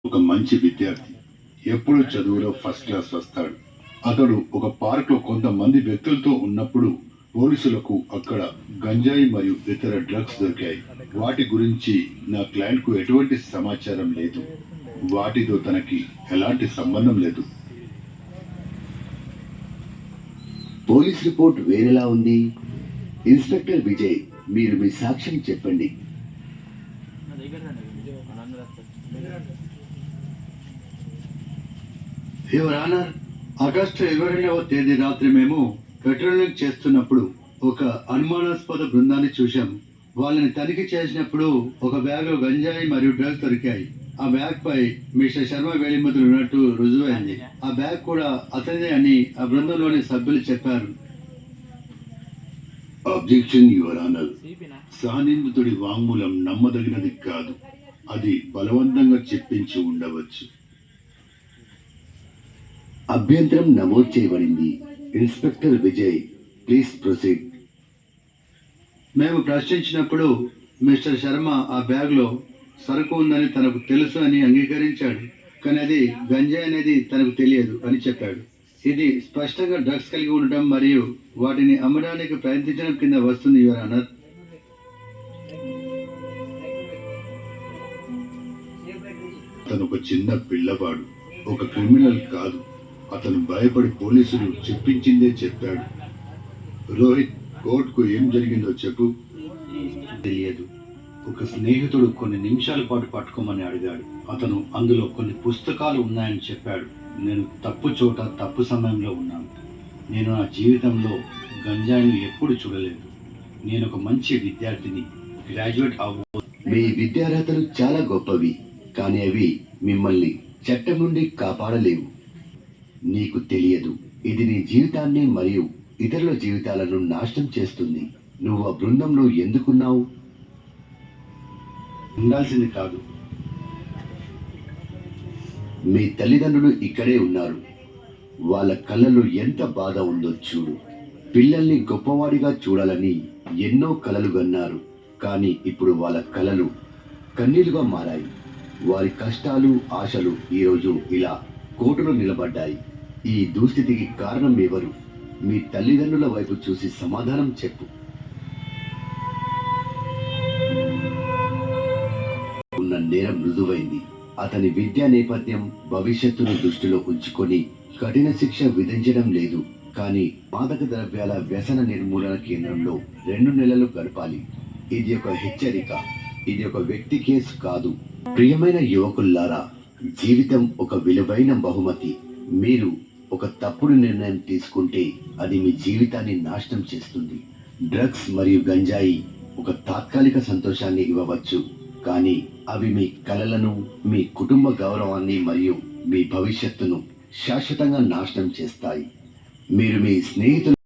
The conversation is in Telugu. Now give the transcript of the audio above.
ఒక మంచి విద్యార్థి ఎప్పుడు చదువులో ఫస్ట్ క్లాస్ వస్తాడు. అతడు ఒక పార్క్లో కొంతమంది వ్యక్తులతో ఉన్నప్పుడు పోలీసులకు అక్కడ గంజాయి మరియు ఇతర డ్రగ్స్ దొరికాయి. వాటి గురించి నా క్లయింట్కు ఎటువంటి సమాచారం లేదు. వాటితో తనకి ఎలాంటి సంబంధం లేదు. పోలీస్ రిపోర్ట్ వేరేలా ఉంది. ఇన్స్పెక్టర్ విజయ్, మీరు మీ సాక్ష్యం చెప్పండి. యువర్ ఆనర్, ఆగస్టు 22వ తేదీ రాత్రి మేము పెట్రోలింగ్ చేస్తున్నప్పుడు ఒక అనుమానాస్పద బృందాన్ని చూశాము. వాళ్ళని తనిఖీ చేసినప్పుడు ఒక బ్యాగ్లో గంజాయి మరియు డ్రగ్స్ దొరికాయి. ఆ బ్యాగ్ పై మిస్టర్ శర్మ వేలిముద్రలు ఉన్నట్టు రుజువైంది. ఆ బ్యాగ్ కూడా అతనిదే అని ఆ బృందంలోని సభ్యులు చెప్పారు. అబ్జెక్షన్ యువర్ ఆనర్, సహనిందితుడి వాంగ్మూలం నమ్మదగినది కాదు. అది బలవంతంగా చెప్పించి ఉండవచ్చు. అభ్యంతరం నమోదు చేయబడింది. Inspector Vijay, please proceed. మేము ప్రశ్నించినప్పుడు మిస్టర్ శర్మ ఆ బ్యాగ్లో సరుకు ఉందని తనకు తెలుసు అని అంగీకరించాడు. కానీ అది గంజాయి అనేది తనకు తెలియదు అని చెప్పాడు. ఇది స్పష్టంగా డ్రగ్స్ కలిగి ఉండటం మరియు వాటిని అమ్మడానికి ప్రయత్నించడం కింద వస్తుంది యువర్ ఆనర్. అతను ఒక చిన్న పిల్లవాడు, ఒక క్రిమినల్ కాదు. అతను భయపడి పోలీసులు చెప్పించిందే చెప్పాడు. రోహిత్, కోర్టుకు ఏం జరిగిందో చెప్పు. తెలియదు. ఒక స్నేహితుడు కొన్ని నిమిషాల పాటు పట్టుకోమని అడిగాడు. అతను అందులో కొన్ని పుస్తకాలు ఉన్నాయని చెప్పాడు. నేను తప్పు చోట తప్పు సమయంలో ఉన్నాను. నేను నా జీవితంలో గంజాయిని ఎప్పుడు చూడలేదు. నేను ఒక మంచి విద్యార్థిని, గ్రాడ్యుయేట్ అవ్వ. మీ విద్యార్హతలు చాలా గొప్పవి, కానీ అవి మిమ్మల్ని చట్టం నుండి కాపాడలేవు. నీకు తెలియదు, ఇది నీ జీవితాన్ని మరియు ఇతరుల జీవితాలను నాశనం చేస్తుంది. నువ్వు ఆ బృందంలో ఎందుకున్నావు? ఉండాల్సింది కాదు. మీ తల్లిదండ్రులు ఇక్కడే ఉన్నారు. వాళ్ళ కళ్ళలో ఎంత బాధ ఉందో చూడు. పిల్లల్ని గొప్పవాడిగా చూడాలని ఎన్నో కలలు గన్నారు. కానీ ఇప్పుడు వాళ్ళ కలలు కన్నీలుగా మారాయి. వారి కష్టాలు, ఆశలు ఈరోజు ఇలా కోర్టులో నిలబడ్డాయి. ఈ దుస్థితికి కారణం ఎవరు? మీ తల్లిదండ్రుల వైపు చూసి సమాధానం చెప్పు. ఉన్న నేరం రుజువైంది. అతని విద్యా నేపథ్యం, భవిష్యత్తును దృష్టిలో ఉంచుకొని కఠిన శిక్ష విధించడం లేదు. కానీ మాదక ద్రవ్యాల వ్యసన నిర్మూలన కేంద్రంలో 2 నెలలు గడపాలి. ఇది ఒక హెచ్చరిక. ఇది ఒక వ్యక్తి కేసు కాదు. ప్రియమైన యువకుల్లారా, జీవితం ఒక విలువైన బహుమతి. మీరు ఒక తప్పుడు నిర్ణయం తీసుకుంటే అది మీ జీవితాన్ని నాశనం చేస్తుంది. డ్రగ్స్ మరియు గంజాయి ఒక తాత్కాలిక సంతోషాన్ని ఇవ్వవచ్చు, కానీ అవి మీ కలలను, మీ కుటుంబ గౌరవాన్ని మరియు మీ భవిష్యత్తును శాశ్వతంగా నాశనం చేస్తాయి. మీరు మీ స్నేహితులు